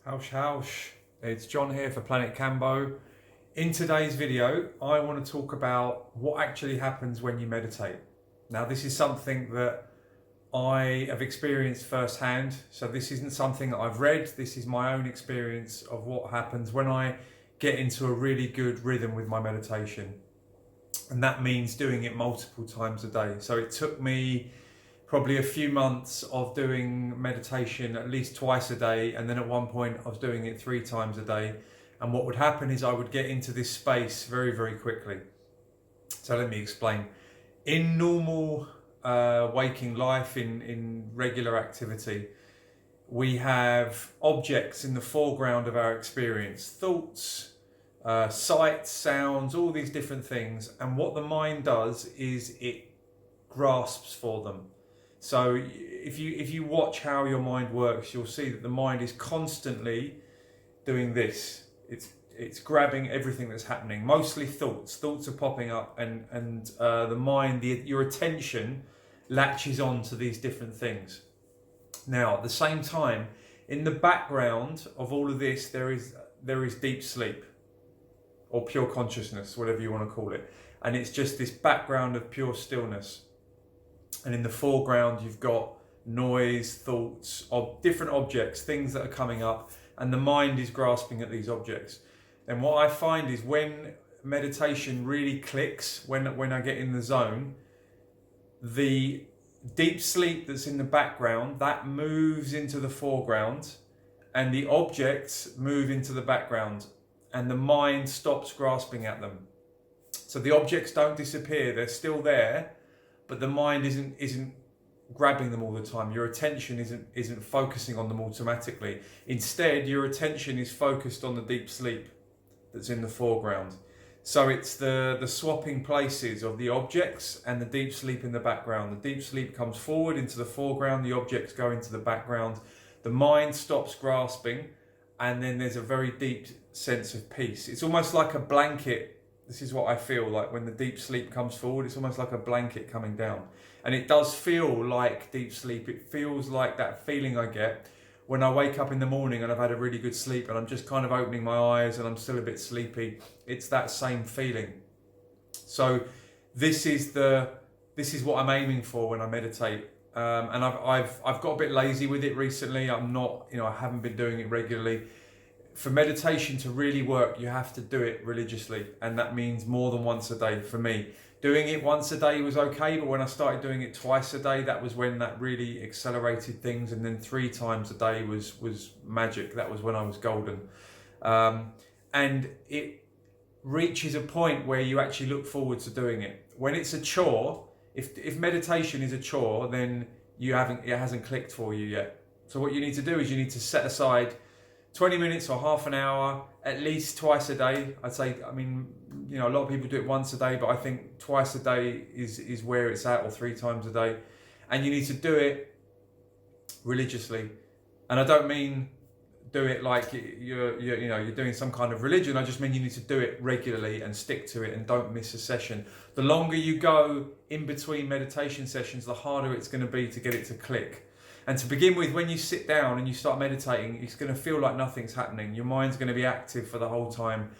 Howsh, it's John here for Planet Kambo. In today's video, I want to talk about what actually happens when you meditate. Now, this is something that I have experienced firsthand. So this isn't something that I've read. This is my own experience of what happens when I get into a really good rhythm with my meditation. And that means doing it multiple times a day. So it took me probably a few months of doing meditation at least twice a day, and then at one point I was doing it 3 times a day. And what would happen is I would get into this space very, very quickly. So let me explain. In normal waking life, in regular activity, we have objects in the foreground of our experience, thoughts, sights, sounds, all these different things. And what the mind does is it grasps for them. So if you watch how your mind works, you'll see that the mind is constantly doing this. It's grabbing everything that's happening, mostly thoughts. Thoughts are popping up, and the mind, your attention latches on to these different things. Now, at the same time, in the background of all of this, there is deep sleep, or pure consciousness, whatever you want to call it. And it's just this background of pure stillness. And in the foreground, you've got noise, thoughts of different objects, things that are coming up, and the mind is grasping at these objects. And what I find is when meditation really clicks, when I get in the zone, the deep sleep that's in the background, that moves into the foreground, and the objects move into the background, and the mind stops grasping at them. So the objects don't disappear, they're still there, but the mind isn't grabbing them all the time. Your attention isn't focusing on them automatically. Instead, your attention is focused on the deep sleep that's in the foreground. So it's the swapping places of the objects and the deep sleep in the background. The deep sleep comes forward into the foreground, the objects go into the background. The mind stops grasping, and then there's a very deep sense of peace. It's almost like a blanket. This is what I feel like when the deep sleep comes forward. It's almost like a blanket coming down. And it does feel like deep sleep. It feels like that feeling I get when I wake up in the morning and I've had a really good sleep and I'm just kind of opening my eyes and I'm still a bit sleepy. It's that same feeling. So this is what I'm aiming for when I meditate. And I've got a bit lazy with it recently. I haven't been doing it regularly. For meditation to really work, you have to do it religiously, and that means more than once a day for me. Doing it once a day was okay, but when I started doing it twice a day, that was when that really accelerated things, and then 3 times a day was magic. That was when I was golden. And it reaches a point where you actually look forward to doing it. When it's a chore, if meditation is a chore, then it hasn't clicked for you yet. So what you need to do is you need to set aside 20 minutes or half an hour, at least twice a day. I'd say, a lot of people do it once a day, but I think twice a day is where it's at, or 3 times a day. And you need to do it religiously. And I don't mean do it like you're doing some kind of religion. I just mean you need to do it regularly and stick to it and don't miss a session. The longer you go in between meditation sessions, the harder it's going to be to get it to click. And to begin with, when you sit down and you start meditating, it's going to feel like nothing's happening. Your mind's going to be active for the whole time,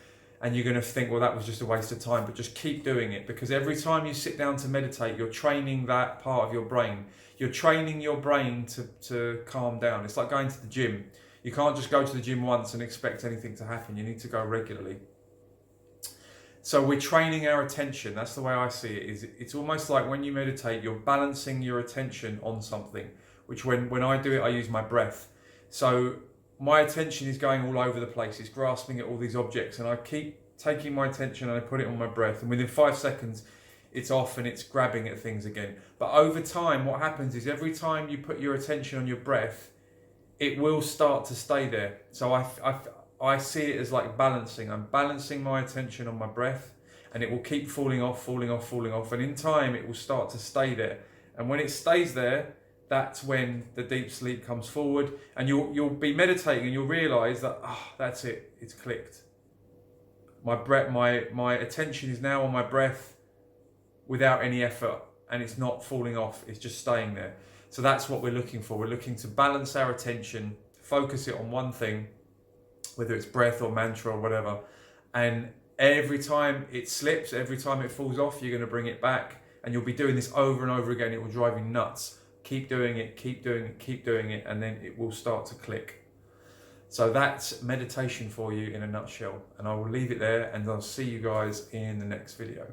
and you're going to think, well, that was just a waste of time. But just keep doing it, because every time you sit down to meditate, you're training that part of your brain. You're training your brain to calm down. It's like going to the gym. You can't just go to the gym once and expect anything to happen. You need to go regularly. So we're training our attention. That's the way I see it. It's almost like when you meditate, you're balancing your attention on something, which when I do it, I use my breath. So my attention is going all over the place. It's grasping at all these objects, and I keep taking my attention and I put it on my breath. And within 5 seconds, it's off and it's grabbing at things again. But over time, what happens is every time you put your attention on your breath, it will start to stay there. So I see it as like balancing. I'm balancing my attention on my breath, and it will keep falling off. And in time, it will start to stay there. And when it stays there, that's when the deep sleep comes forward, and you'll be meditating and you'll realize that, that's it, it's clicked. My attention is now on my breath without any effort, and it's not falling off, it's just staying there. So that's what we're looking for. We're looking to balance our attention, focus it on one thing, whether it's breath or mantra or whatever. And every time it slips, every time it falls off, you're going to bring it back, and you'll be doing this over and over again. It will drive you nuts. Keep doing it, keep doing it, keep doing it, and then it will start to click. So that's meditation for you in a nutshell. And I will leave it there, and I'll see you guys in the next video.